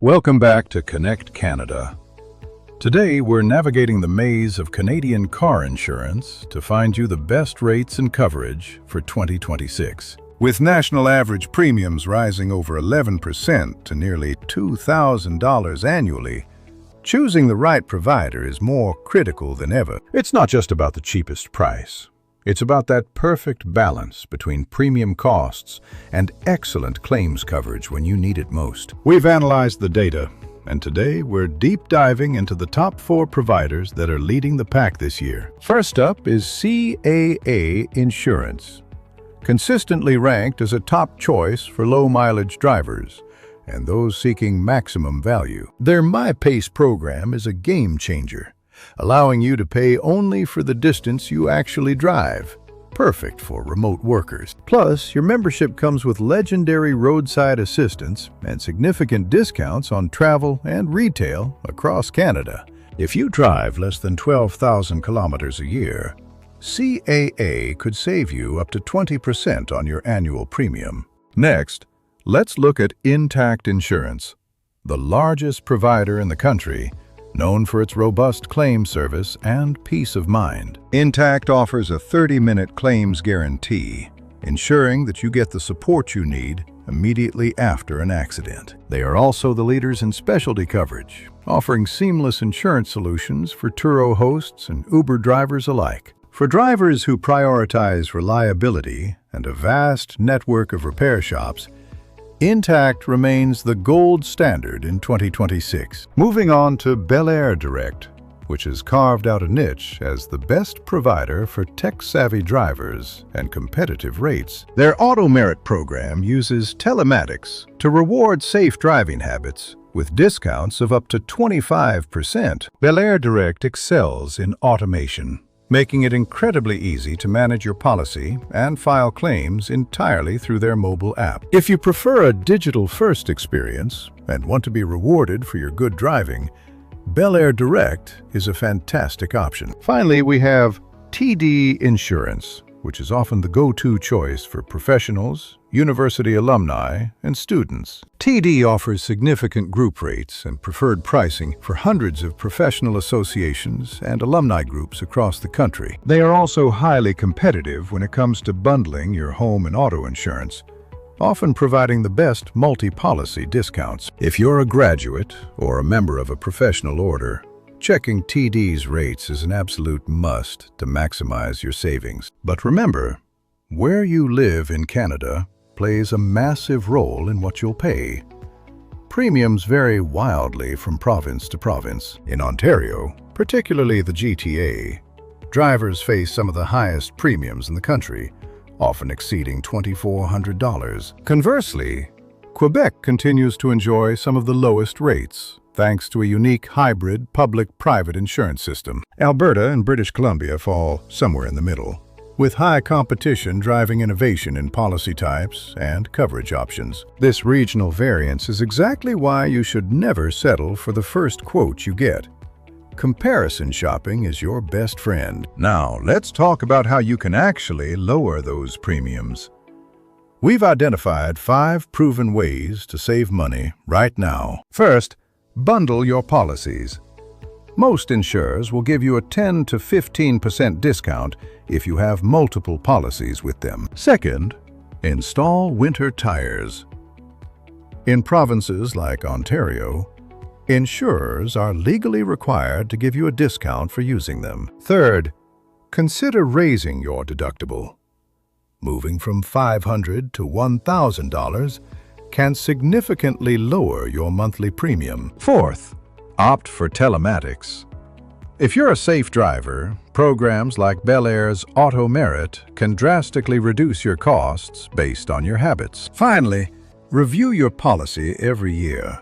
Welcome back to Connect Canada. Today, we're navigating the maze of Canadian car insurance to find you the best rates and coverage for 2026. With national average premiums rising over 11% to nearly $2,000 annually, choosing the right provider is more critical than ever. It's not just about the cheapest price. It's about that perfect balance between premium costs and excellent claims coverage when you need it most. We've analyzed the data, and today we're deep diving into the top 4 providers that are leading the pack this year. First up is CAA Insurance, consistently ranked as a top choice for low-mileage drivers and those seeking maximum value. Their MyPace program is a game changer, allowing you to pay only for the distance you actually drive. Perfect for remote workers. Plus, your membership comes with legendary roadside assistance and significant discounts on travel and retail across Canada. If you drive less than 12,000 kilometers a year, CAA could save you up to 20% on your annual premium. Next, let's look at Intact Insurance, the largest provider in the country, known for its robust claim service and peace of mind. Intact offers a 30-minute claims guarantee, ensuring that you get the support you need immediately after an accident. They are also the leaders in specialty coverage, offering seamless insurance solutions for Turo hosts and Uber drivers alike. For drivers who prioritize reliability and a vast network of repair shops, Intact remains the gold standard in 2026. Moving on to Belairdirect, which has carved out a niche as the best provider for tech-savvy drivers and competitive rates. Their Auto Merit program uses telematics to reward safe driving habits with discounts of up to 25%. Belairdirect excels in automation, making it incredibly easy to manage your policy and file claims entirely through their mobile app. If you prefer a digital-first experience and want to be rewarded for your good driving, Belairdirect is a fantastic option. Finally, we have TD Insurance, which is often the go-to choice for professionals, university alumni, and students. TD offers significant group rates and preferred pricing for hundreds of professional associations and alumni groups across the country. They are also highly competitive when it comes to bundling your home and auto insurance, often providing the best multi-policy discounts. If you're a graduate or a member of a professional order, checking TD's rates is an absolute must to maximize your savings. But remember, where you live in Canada plays a massive role in what you'll pay. Premiums vary wildly from province to province. In Ontario, particularly the GTA, drivers face some of the highest premiums in the country, often exceeding $2,400. Conversely, Quebec continues to enjoy some of the lowest rates, thanks to a unique hybrid public-private insurance system. Alberta and British Columbia fall somewhere in the middle, with high competition driving innovation in policy types and coverage options. This regional variance is exactly why you should never settle for the first quote you get. Comparison shopping is your best friend. Now, let's talk about how you can actually lower those premiums. We've identified 5 proven ways to save money right now. First, bundle your policies. Most insurers will give you a 10 to 15% discount if you have multiple policies with them. Second, install winter tires. In provinces like Ontario, insurers are legally required to give you a discount for using them. Third, consider raising your deductible. Moving from $500 to $1,000 can significantly lower your monthly premium. Fourth, opt for telematics. If you're a safe driver, programs like Belair's Auto Merit can drastically reduce your costs based on your habits. Finally, review your policy every year.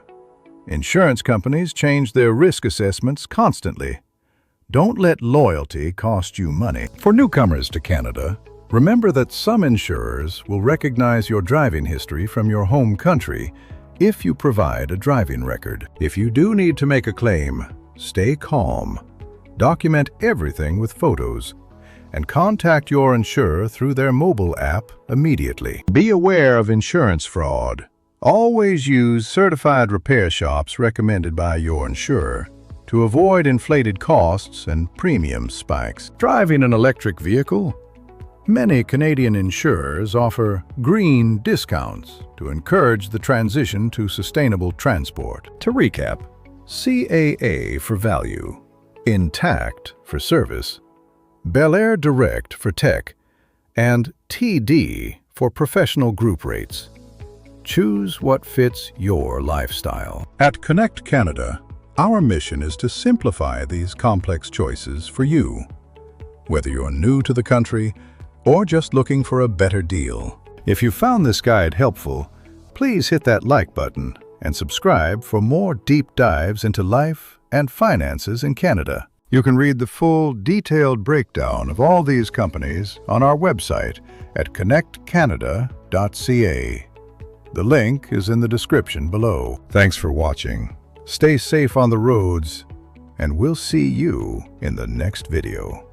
Insurance companies change their risk assessments constantly. Don't let loyalty cost you money. For newcomers to Canada, remember that some insurers will recognize your driving history from your home country if you provide a driving record. If you do need to make a claim, stay calm. Document everything with photos and contact your insurer through their mobile app immediately. Be aware of insurance fraud. Always use certified repair shops recommended by your insurer to avoid inflated costs and premium spikes. Driving an electric vehicle? Many Canadian insurers offer green discounts to encourage the transition to sustainable transport. To recap, CAA for value, Intact for service, Belairdirect for tech, and TD for professional group rates. Choose what fits your lifestyle. At Connect Canada, our mission is to simplify these complex choices for you, whether you're new to the country or just looking for a better deal. If you found this guide helpful, please hit that like button and subscribe for more deep dives into life and finances in Canada. You can read the full, detailed breakdown of all these companies on our website at connectcanada.ca. The link is in the description below. Thanks for watching. Stay safe on the roads, and we'll see you in the next video.